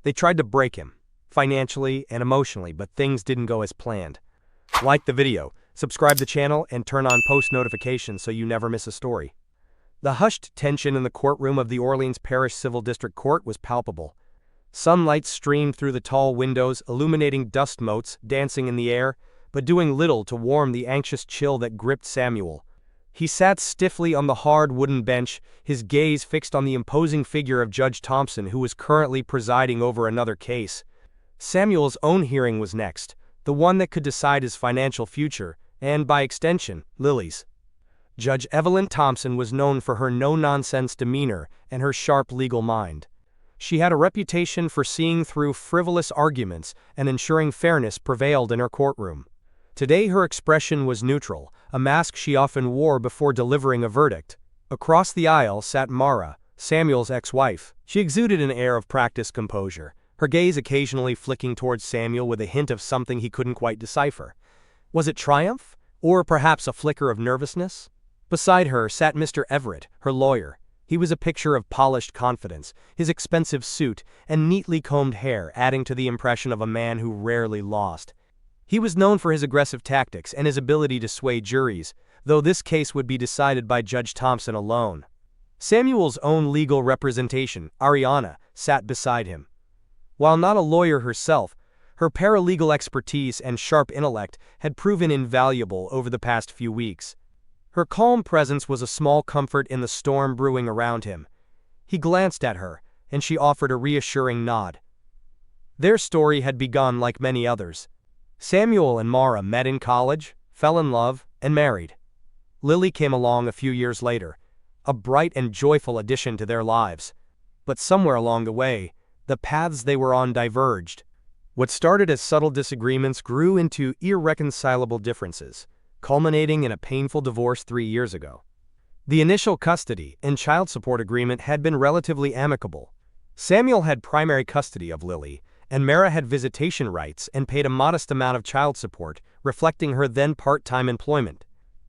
They tried to break him, financially and emotionally, but things didn't go as planned. Like the video, subscribe the channel, and turn on post notifications so you never miss a story. The hushed tension in the courtroom of the Orleans Parish Civil District Court was palpable. Sunlight streamed through the tall windows, illuminating dust motes dancing in the air, but doing little to warm the anxious chill that gripped Samuel. He sat stiffly on the hard wooden bench, his gaze fixed on the imposing figure of Judge Thompson, who was currently presiding over another case. Samuel's own hearing was next, the one that could decide his financial future, and, by extension, Lily's. Judge Evelyn Thompson was known for her no-nonsense demeanor and her sharp legal mind. She had a reputation for seeing through frivolous arguments and ensuring fairness prevailed in her courtroom. Today her expression was neutral, a mask she often wore before delivering a verdict. Across the aisle sat Mara, Samuel's ex-wife. She exuded an air of practiced composure, her gaze occasionally flicking towards Samuel with a hint of something he couldn't quite decipher. Was it triumph? Or perhaps a flicker of nervousness? Beside her sat Mr. Everett, her lawyer. He was a picture of polished confidence, his expensive suit and neatly combed hair adding to the impression of a man who rarely lost. He was known for his aggressive tactics and his ability to sway juries, though this case would be decided by Judge Thompson alone. Samuel's own legal representation, Ariana, sat beside him. While not a lawyer herself, her paralegal expertise and sharp intellect had proven invaluable over the past few weeks. Her calm presence was a small comfort in the storm brewing around him. He glanced at her, and she offered a reassuring nod. Their story had begun like many others. Samuel and Mara met in college, fell in love, and married. Lily came along a few years later, a bright and joyful addition to their lives. But somewhere along the way, the paths they were on diverged. What started as subtle disagreements grew into irreconcilable differences, culminating in a painful divorce 3 years ago. The initial custody and child support agreement had been relatively amicable. Samuel had primary custody of Lily, and Mara had visitation rights and paid a modest amount of child support, reflecting her then part-time employment.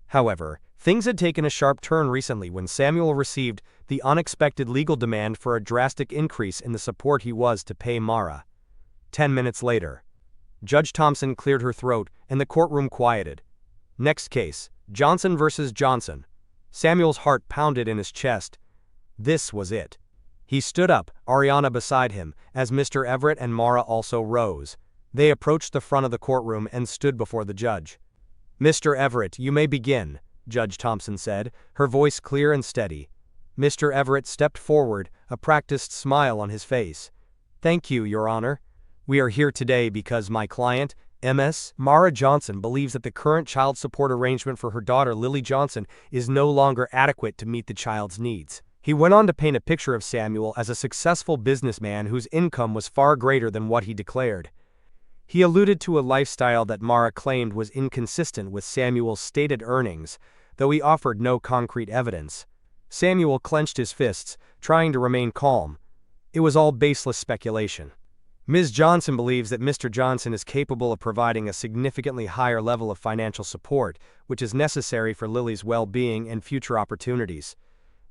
However, things had taken a sharp turn recently when Samuel received the unexpected legal demand for a drastic increase in the support he was to pay Mara. 10 minutes later, Judge Thompson cleared her throat and the courtroom quieted. Next case, Johnson versus Johnson. Samuel's heart pounded in his chest. This was it. He stood up, Ariana beside him, as Mr. Everett and Mara also rose. They approached the front of the courtroom and stood before the judge. "Mr. Everett, you may begin," Judge Thompson said, her voice clear and steady. Mr. Everett stepped forward, a practiced smile on his face. "Thank you, Your Honor. We are here today because my client, Ms. Mara Johnson, believes that the current child support arrangement for her daughter Lily Johnson is no longer adequate to meet the child's needs." He went on to paint a picture of Samuel as a successful businessman whose income was far greater than what he declared. He alluded to a lifestyle that Mara claimed was inconsistent with Samuel's stated earnings, though he offered no concrete evidence. Samuel clenched his fists, trying to remain calm. It was all baseless speculation. Ms. Johnson believes that Mr. Johnson is capable of providing a significantly higher level of financial support, which is necessary for Lily's well-being and future opportunities.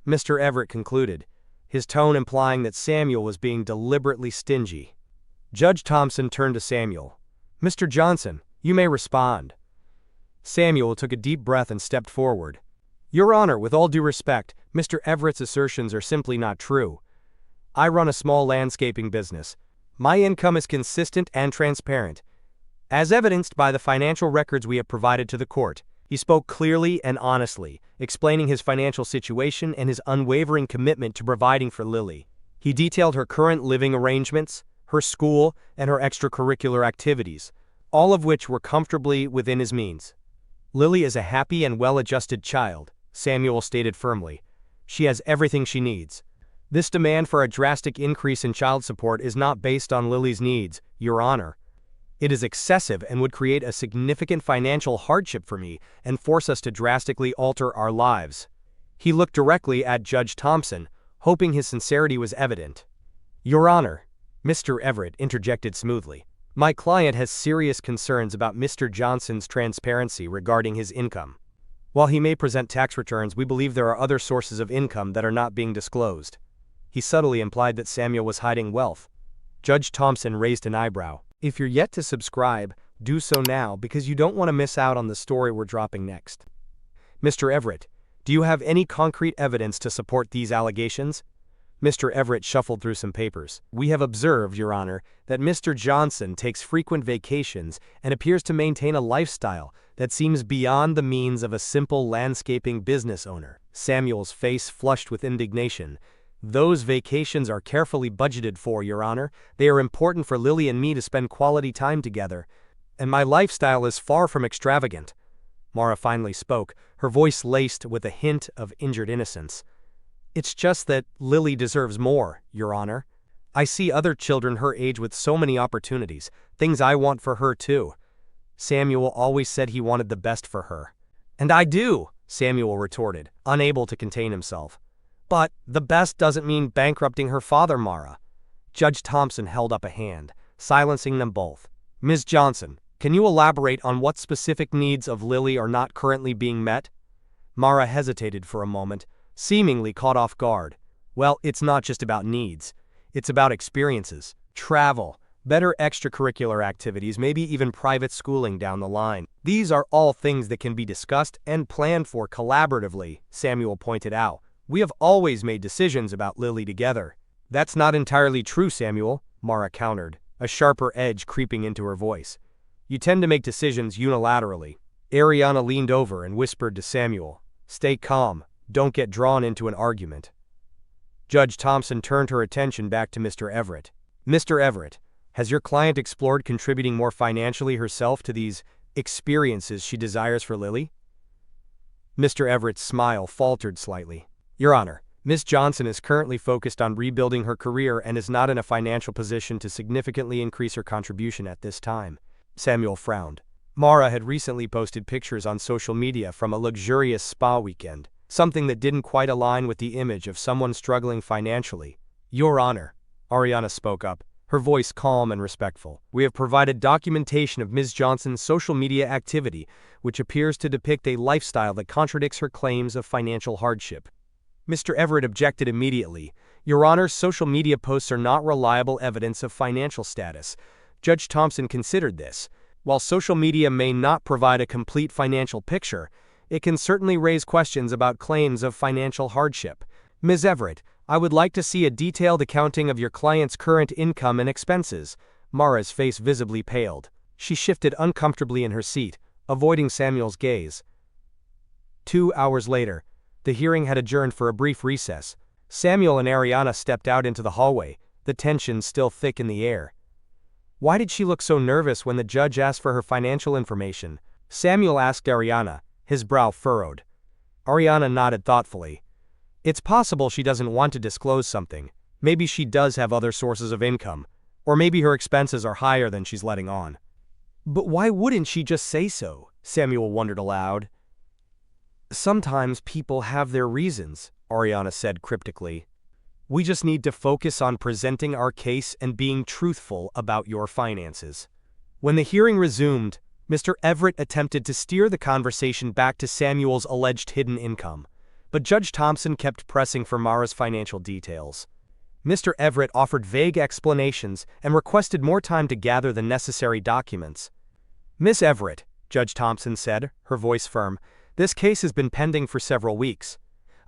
Mr. Everett concluded, his tone implying that Samuel was being deliberately stingy. Judge Thompson turned to Samuel. "Mr. Johnson, you may respond." Samuel took a deep breath and stepped forward. "Your Honor, with all due respect, Mr. Everett's assertions are simply not true. I run a small landscaping business. My income is consistent and transparent, as evidenced by the financial records we have provided to the court." He spoke clearly and honestly, explaining his financial situation and his unwavering commitment to providing for Lily. He detailed her current living arrangements, her school, and her extracurricular activities, all of which were comfortably within his means. "Lily is a happy and well-adjusted child," Samuel stated firmly. "She has everything she needs. This demand for a drastic increase in child support is not based on Lily's needs, Your Honor. It is excessive and would create a significant financial hardship for me and force us to drastically alter our lives." He looked directly at Judge Thompson, hoping his sincerity was evident. "Your Honor," Mr. Everett interjected smoothly, "my client has serious concerns about Mr. Johnson's transparency regarding his income. While he may present tax returns, we believe there are other sources of income that are not being disclosed." He subtly implied that Samuel was hiding wealth. Judge Thompson raised an eyebrow. If you're yet to subscribe, do so now because you don't want to miss out on the story we're dropping next. Mr. Everett, do you have any concrete evidence to support these allegations? Mr. Everett shuffled through some papers. We have observed, Your Honor, that Mr. Johnson takes frequent vacations and appears to maintain a lifestyle that seems beyond the means of a simple landscaping business owner. Samuel's face flushed with indignation. Those vacations are carefully budgeted for, Your Honor. They are important for Lily and me to spend quality time together. And my lifestyle is far from extravagant. Mara finally spoke, her voice laced with a hint of injured innocence. It's just that Lily deserves more, Your Honor. I see other children her age with so many opportunities, things I want for her too. Samuel always said he wanted the best for her. And I do, Samuel retorted, unable to contain himself. But the best doesn't mean bankrupting her father, Mara. Judge Thompson held up a hand, silencing them both. Ms. Johnson, can you elaborate on what specific needs of Lily are not currently being met? Mara hesitated for a moment, seemingly caught off guard. Well, it's not just about needs. It's about experiences, travel, better extracurricular activities, maybe even private schooling down the line. These are all things that can be discussed and planned for collaboratively, Samuel pointed out. We have always made decisions about Lily together. That's not entirely true, Samuel, Mara countered, a sharper edge creeping into her voice. You tend to make decisions unilaterally. Ariana leaned over and whispered to Samuel, "Stay calm. Don't get drawn into an argument." Judge Thompson turned her attention back to Mr. Everett. Mr. Everett, has your client explored contributing more financially herself to these experiences she desires for Lily? Mr. Everett's smile faltered slightly. Your Honor, Ms. Johnson is currently focused on rebuilding her career and is not in a financial position to significantly increase her contribution at this time. Samuel frowned. Mara had recently posted pictures on social media from a luxurious spa weekend, something that didn't quite align with the image of someone struggling financially. Your Honor, Ariana spoke up, her voice calm and respectful. We have provided documentation of Ms. Johnson's social media activity, which appears to depict a lifestyle that contradicts her claims of financial hardship. Mr. Everett objected immediately. Your Honor, social media posts are not reliable evidence of financial status. Judge Thompson considered this. While social media may not provide a complete financial picture, it can certainly raise questions about claims of financial hardship. Ms. Everett, I would like to see a detailed accounting of your client's current income and expenses. Mara's face visibly paled. She shifted uncomfortably in her seat, avoiding Samuel's gaze. 2 hours later, the hearing had adjourned for a brief recess. Samuel and Ariana stepped out into the hallway, the tension still thick in the air. Why did she look so nervous when the judge asked for her financial information? Samuel asked Ariana, his brow furrowed. Ariana nodded thoughtfully. It's possible she doesn't want to disclose something. Maybe she does have other sources of income. Or maybe her expenses are higher than she's letting on. But why wouldn't she just say so? Samuel wondered aloud. Sometimes people have their reasons, Ariana said cryptically. We just need to focus on presenting our case and being truthful about your finances. When the hearing resumed, Mr. Everett attempted to steer the conversation back to Samuel's alleged hidden income, but Judge Thompson kept pressing for Mara's financial details. Mr. Everett offered vague explanations and requested more time to gather the necessary documents. Miss Everett, Judge Thompson said, her voice firm, this case has been pending for several weeks.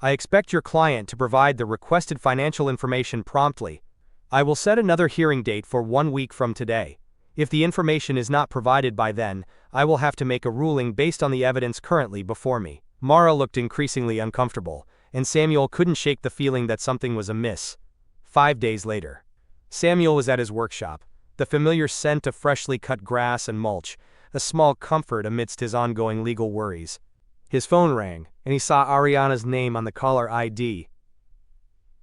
I expect your client to provide the requested financial information promptly. I will set another hearing date for 1 week from today. If the information is not provided by then, I will have to make a ruling based on the evidence currently before me. Mara looked increasingly uncomfortable, and Samuel couldn't shake the feeling that something was amiss. 5 days later. Samuel was at his workshop, the familiar scent of freshly cut grass and mulch, a small comfort amidst his ongoing legal worries. His phone rang, and he saw Ariana's name on the caller ID.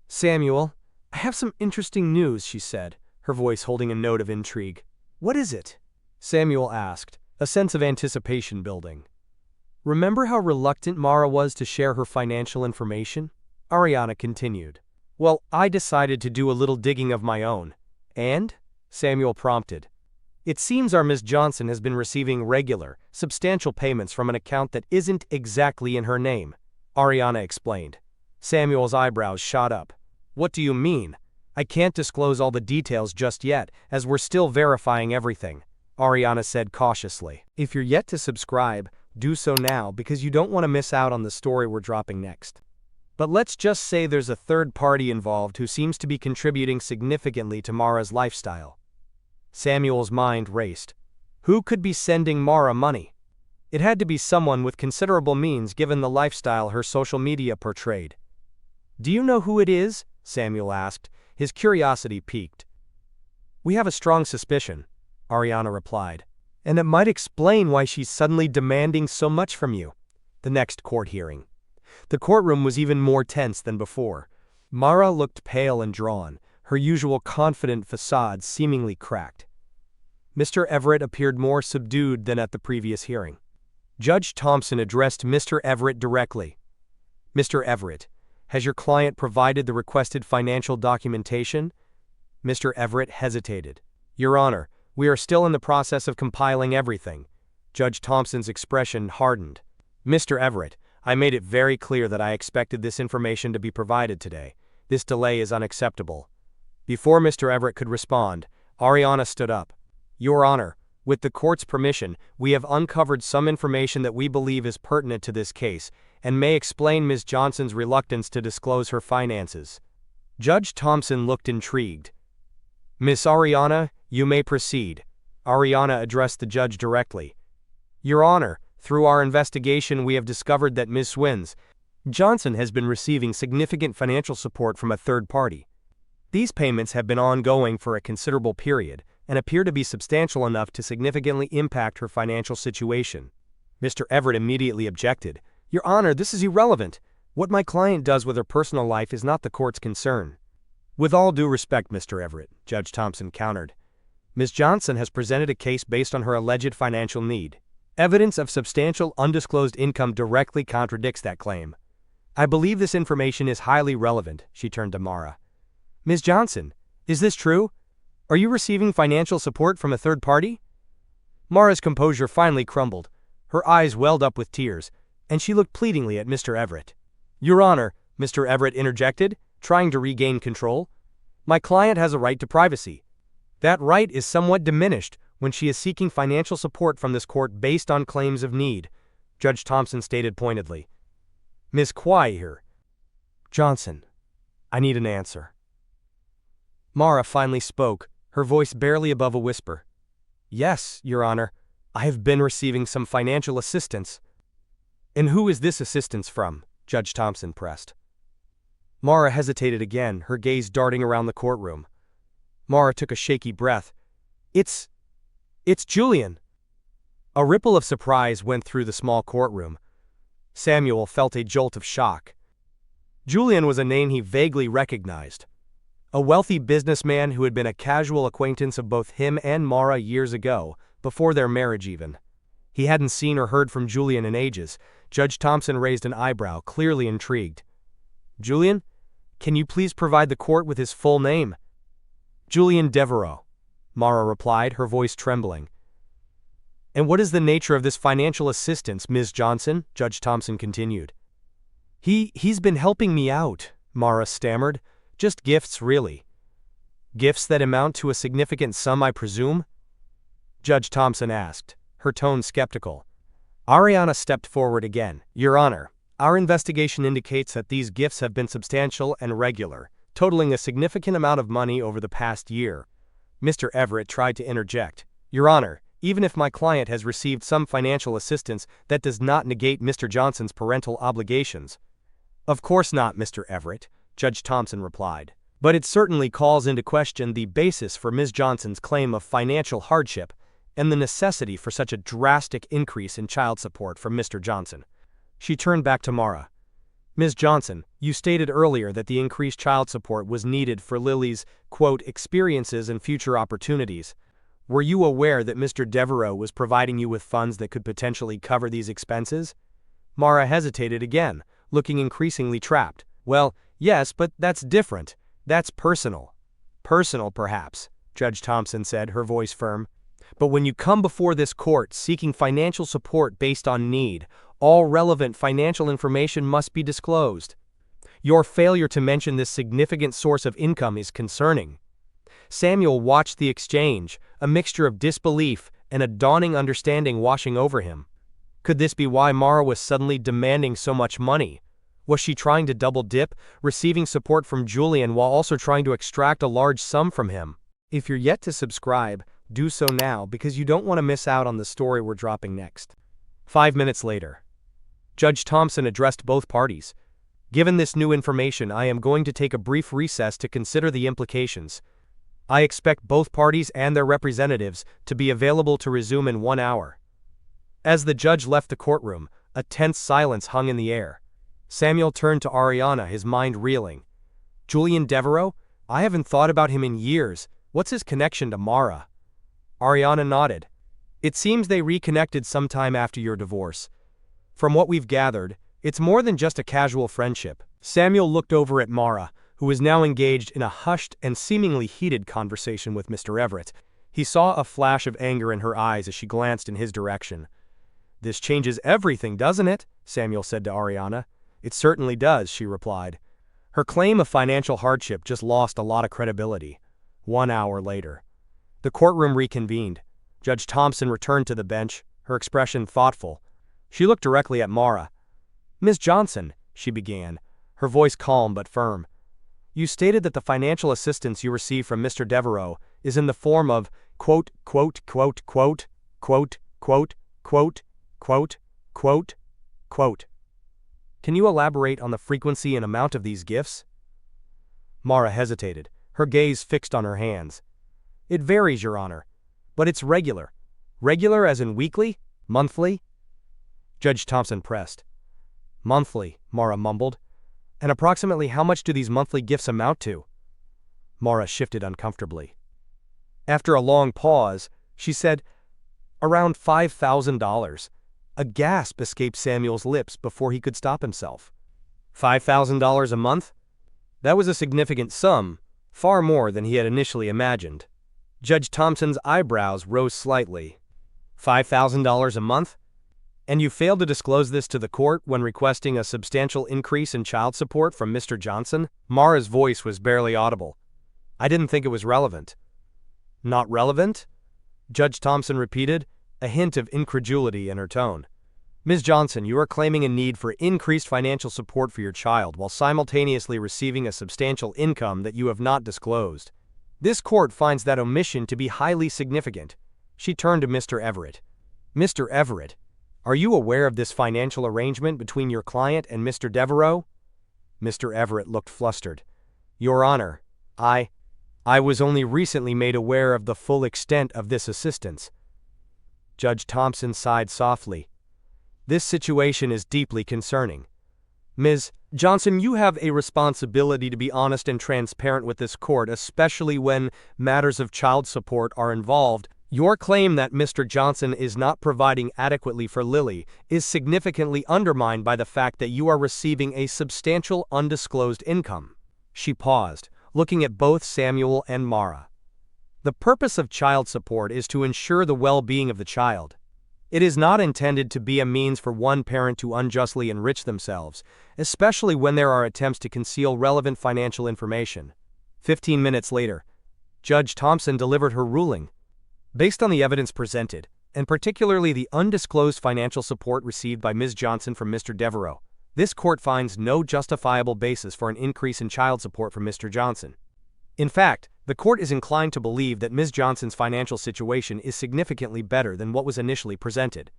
Samuel, I have some interesting news, she said, her voice holding a note of intrigue. What is it? Samuel asked, a sense of anticipation building. Remember how reluctant Mara was to share her financial information? Ariana continued. Well, I decided to do a little digging of my own. And? Samuel prompted. It seems our Miss Johnson has been receiving regular, substantial payments from an account that isn't exactly in her name, Ariana explained. Samuel's eyebrows shot up. What do you mean? I can't disclose all the details just yet, as we're still verifying everything, Ariana said cautiously. If you're yet to subscribe, do so now because you don't want to miss out on the story we're dropping next. But let's just say there's a third party involved who seems to be contributing significantly to Mara's lifestyle. Samuel's mind raced. Who could be sending Mara money? It had to be someone with considerable means given the lifestyle her social media portrayed. Do you know who it is? Samuel asked, his curiosity piqued. We have a strong suspicion, Ariana replied. And it might explain why she's suddenly demanding so much from you. The next court hearing. The courtroom was even more tense than before. Mara looked pale and drawn, her usual confident facade seemingly cracked. Mr. Everett appeared more subdued than at the previous hearing. Judge Thompson addressed Mr. Everett directly. Mr. Everett, has your client provided the requested financial documentation? Mr. Everett hesitated. Your Honor, we are still in the process of compiling everything. Judge Thompson's expression hardened. Mr. Everett, I made it very clear that I expected this information to be provided today. This delay is unacceptable. Before Mr. Everett could respond, Ariana stood up. Your Honor, with the court's permission, we have uncovered some information that we believe is pertinent to this case and may explain Ms. Johnson's reluctance to disclose her finances. Judge Thompson looked intrigued. Miss Ariana, you may proceed. Ariana addressed the judge directly. Your Honor, through our investigation we have discovered that Ms. Johnson has been receiving significant financial support from a third party. These payments have been ongoing for a considerable period and appear to be substantial enough to significantly impact her financial situation. Mr. Everett immediately objected. Your Honor, this is irrelevant. What my client does with her personal life is not the court's concern. With all due respect, Mr. Everett, Judge Thompson countered. Ms. Johnson has presented a case based on her alleged financial need. Evidence of substantial undisclosed income directly contradicts that claim. I believe this information is highly relevant, she turned to Mara. Ms. Johnson, is this true? Are you receiving financial support from a third party? Mara's composure finally crumbled. Her eyes welled up with tears, and she looked pleadingly at Mr. Everett. Your Honor, Mr. Everett interjected, trying to regain control. My client has a right to privacy. That right is somewhat diminished when she is seeking financial support from this court based on claims of need, Judge Thompson stated pointedly. Ms. Kwai here. Johnson, I need an answer. Mara finally spoke, her voice barely above a whisper. Yes, Your Honor, I have been receiving some financial assistance. And who is this assistance from? Judge Thompson pressed. Mara hesitated again, her gaze darting around the courtroom. Mara took a shaky breath. It's Julian. A ripple of surprise went through the small courtroom. Samuel felt a jolt of shock. Julian was a name he vaguely recognized. A wealthy businessman who had been a casual acquaintance of both him and Mara years ago, before their marriage even. He hadn't seen or heard from Julian in ages. Judge Thompson raised an eyebrow, clearly intrigued. Julian, can you please provide the court with his full name? Julian Devereaux, Mara replied, her voice trembling. And what is the nature of this financial assistance, Ms. Johnson? Judge Thompson continued. He's been helping me out, Mara stammered. Just gifts, really. Gifts that amount to a significant sum, I presume? Judge Thompson asked, her tone skeptical. Ariana stepped forward again. Your Honor, our investigation indicates that these gifts have been substantial and regular, totaling a significant amount of money over the past year. Mr. Everett tried to interject. Your Honor, even if my client has received some financial assistance, that does not negate Mr. Johnson's parental obligations. Of course not, Mr. Everett, Judge Thompson replied. But it certainly calls into question the basis for Ms. Johnson's claim of financial hardship and the necessity for such a drastic increase in child support from Mr. Johnson. She turned back to Mara. Ms. Johnson, you stated earlier that the increased child support was needed for Lily's, quote, experiences and future opportunities. Were you aware that Mr. Devereaux was providing you with funds that could potentially cover these expenses? Mara hesitated again, looking increasingly trapped. Well, yes, but that's different. That's personal. Personal, perhaps, Judge Thompson said, her voice firm. But when you come before this court seeking financial support based on need, all relevant financial information must be disclosed. Your failure to mention this significant source of income is concerning." Samuel watched the exchange, a mixture of disbelief and a dawning understanding washing over him. Could this be why Mara was suddenly demanding so much money? Was she trying to double dip, receiving support from Julian while also trying to extract a large sum from him? If you're yet to subscribe, do so now because you don't want to miss out on the story we're dropping next. 5 minutes later, Judge Thompson addressed both parties. "Given this new information, I am going to take a brief recess to consider the implications. I expect both parties and their representatives to be available to resume in 1 hour." As the judge left the courtroom, a tense silence hung in the air. Samuel turned to Ariana, his mind reeling. "Julian Devereaux? I haven't thought about him in years. What's his connection to Mara?" Ariana nodded. "It seems they reconnected sometime after your divorce. From what we've gathered, it's more than just a casual friendship." Samuel looked over at Mara, who was now engaged in a hushed and seemingly heated conversation with Mr. Everett. He saw a flash of anger in her eyes as she glanced in his direction. "This changes everything, doesn't it?" Samuel said to Ariana. "It certainly does," she replied. Her claim of financial hardship just lost a lot of credibility. 1 hour later, the courtroom reconvened. Judge Thompson returned to the bench, her expression thoughtful. She looked directly at Mara. "Ms. Johnson," she began, her voice calm but firm. "You stated that the financial assistance you receive from Mr. Devereaux is in the form of quote, quote, quote, quote, quote, quote, quote, quote, quote, quote. Can you elaborate on the frequency and amount of these gifts?" Mara hesitated, her gaze fixed on her hands. "It varies, Your Honor, but it's regular." "Regular as in weekly? Monthly?" Judge Thompson pressed. "Monthly," Mara mumbled. "And approximately how much do these monthly gifts amount to?" Mara shifted uncomfortably. After a long pause, she said, "Around $5,000. A gasp escaped Samuel's lips before he could stop himself. $5,000 a month? That was a significant sum, far more than he had initially imagined. Judge Thompson's eyebrows rose slightly. $5,000 a month? And you failed to disclose this to the court when requesting a substantial increase in child support from Mr. Johnson? Mara's voice was barely audible. "I didn't think it was relevant." "Not relevant?" Judge Thompson repeated, a hint of incredulity in her tone. "Ms. Johnson, you are claiming a need for increased financial support for your child while simultaneously receiving a substantial income that you have not disclosed. This court finds that omission to be highly significant." She turned to Mr. Everett. "Mr. Everett, are you aware of this financial arrangement between your client and Mr. Devereaux?" Mr. Everett looked flustered. "Your Honor, I was only recently made aware of the full extent of this assistance." Judge Thompson sighed softly. "This situation is deeply concerning. Ms. Johnson, you have a responsibility to be honest and transparent with this court, especially when matters of child support are involved. Your claim that Mr. Johnson is not providing adequately for Lily is significantly undermined by the fact that you are receiving a substantial undisclosed income." She paused, looking at both Samuel and Mara. "The purpose of child support is to ensure the well-being of the child. It is not intended to be a means for one parent to unjustly enrich themselves, especially when there are attempts to conceal relevant financial information." 15 minutes later, Judge Thompson delivered her ruling. Based on the evidence presented, and particularly the undisclosed financial support received by Ms. Johnson from Mr. Devereaux, this court finds no justifiable basis for an increase in child support from Mr. Johnson. In fact, the court is inclined to believe that Ms. Johnson's financial situation is significantly better than what was initially presented.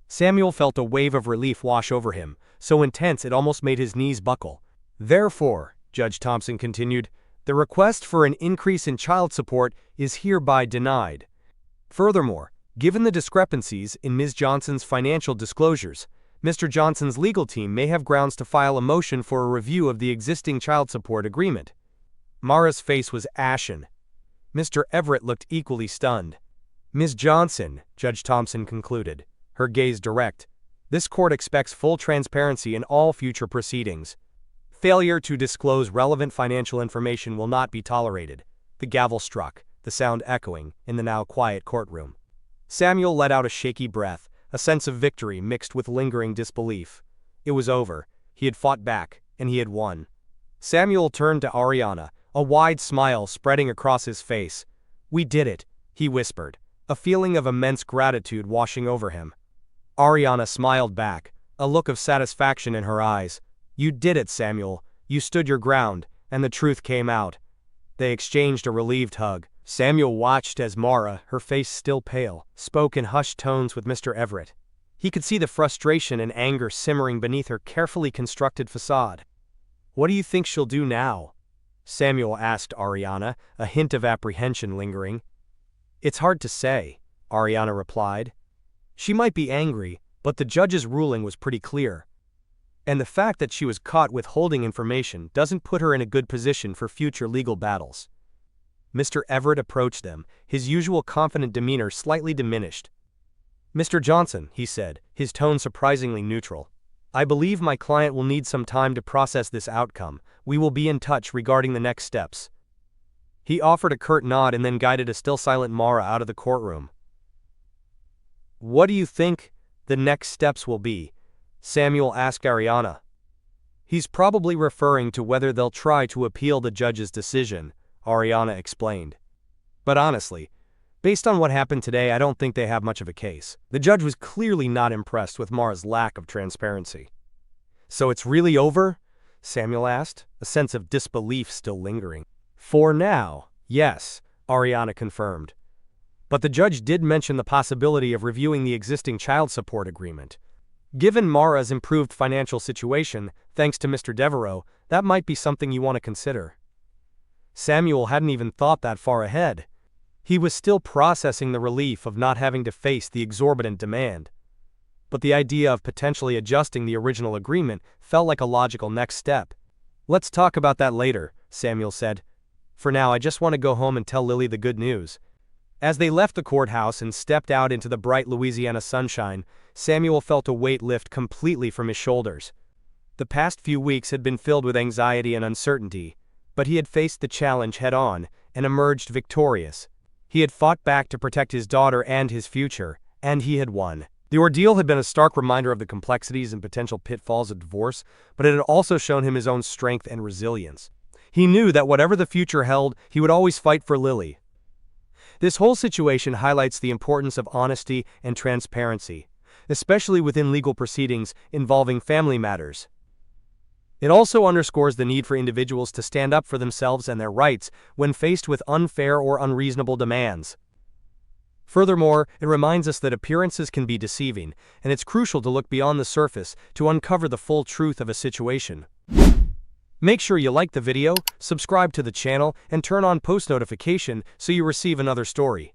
Samuel felt a wave of relief wash over him, so intense it almost made his knees buckle. "Therefore," Judge Thompson continued, "the request for an increase in child support is hereby denied. Furthermore, given the discrepancies in Ms. Johnson's financial disclosures, Mr. Johnson's legal team may have grounds to file a motion for a review of the existing child support agreement." Mara's face was ashen. Mr. Everett looked equally stunned. "Ms. Johnson," Judge Thompson concluded, her gaze direct, "this court expects full transparency in all future proceedings. Failure to disclose relevant financial information will not be tolerated." The gavel struck, the sound echoing in the now quiet courtroom. Samuel let out a shaky breath, a sense of victory mixed with lingering disbelief. It was over. He had fought back, and he had won. Samuel turned to Ariana, a wide smile spreading across his face. "We did it," he whispered, a feeling of immense gratitude washing over him. Ariana smiled back, a look of satisfaction in her eyes. "You did it, Samuel. You stood your ground, and the truth came out." They exchanged a relieved hug. Samuel watched as Mara, her face still pale, spoke in hushed tones with Mr. Everett. He could see the frustration and anger simmering beneath her carefully constructed facade. "What do you think she'll do now?" Samuel asked Ariana, a hint of apprehension lingering. "It's hard to say," Ariana replied. "She might be angry, but the judge's ruling was pretty clear. And the fact that she was caught withholding information doesn't put her in a good position for future legal battles." Mr. Everett approached them, his usual confident demeanor slightly diminished. "Mr. Johnson," he said, his tone surprisingly neutral, "I believe my client will need some time to process this outcome. We will be in touch regarding the next steps." He offered a curt nod and then guided a still silent Mara out of the courtroom. "What do you think the next steps will be?" Samuel asked Ariana. "He's probably referring to whether they'll try to appeal the judge's decision," Ariana explained. "But honestly, based on what happened today, I don't think they have much of a case." The judge was clearly not impressed with Mara's lack of transparency. "So it's really over?" Samuel asked, a sense of disbelief still lingering. "For now, yes," Ariana confirmed. But the judge did mention the possibility of reviewing the existing child support agreement. Given Mara's improved financial situation, thanks to Mr. Devereaux, that might be something you want to consider. Samuel hadn't even thought that far ahead. He was still processing the relief of not having to face the exorbitant demand. But the idea of potentially adjusting the original agreement felt like a logical next step. "Let's talk about that later," Samuel said. "For now, I just want to go home and tell Lily the good news." As they left the courthouse and stepped out into the bright Louisiana sunshine, Samuel felt a weight lift completely from his shoulders. The past few weeks had been filled with anxiety and uncertainty, but he had faced the challenge head-on and emerged victorious. He had fought back to protect his daughter and his future, and he had won. The ordeal had been a stark reminder of the complexities and potential pitfalls of divorce, but it had also shown him his own strength and resilience. He knew that whatever the future held, he would always fight for Lily. This whole situation highlights the importance of honesty and transparency, especially within legal proceedings involving family matters. It also underscores the need for individuals to stand up for themselves and their rights when faced with unfair or unreasonable demands. Furthermore, it reminds us that appearances can be deceiving, and it's crucial to look beyond the surface to uncover the full truth of a situation. Make sure you like the video, subscribe to the channel, and turn on post notification so you receive another story.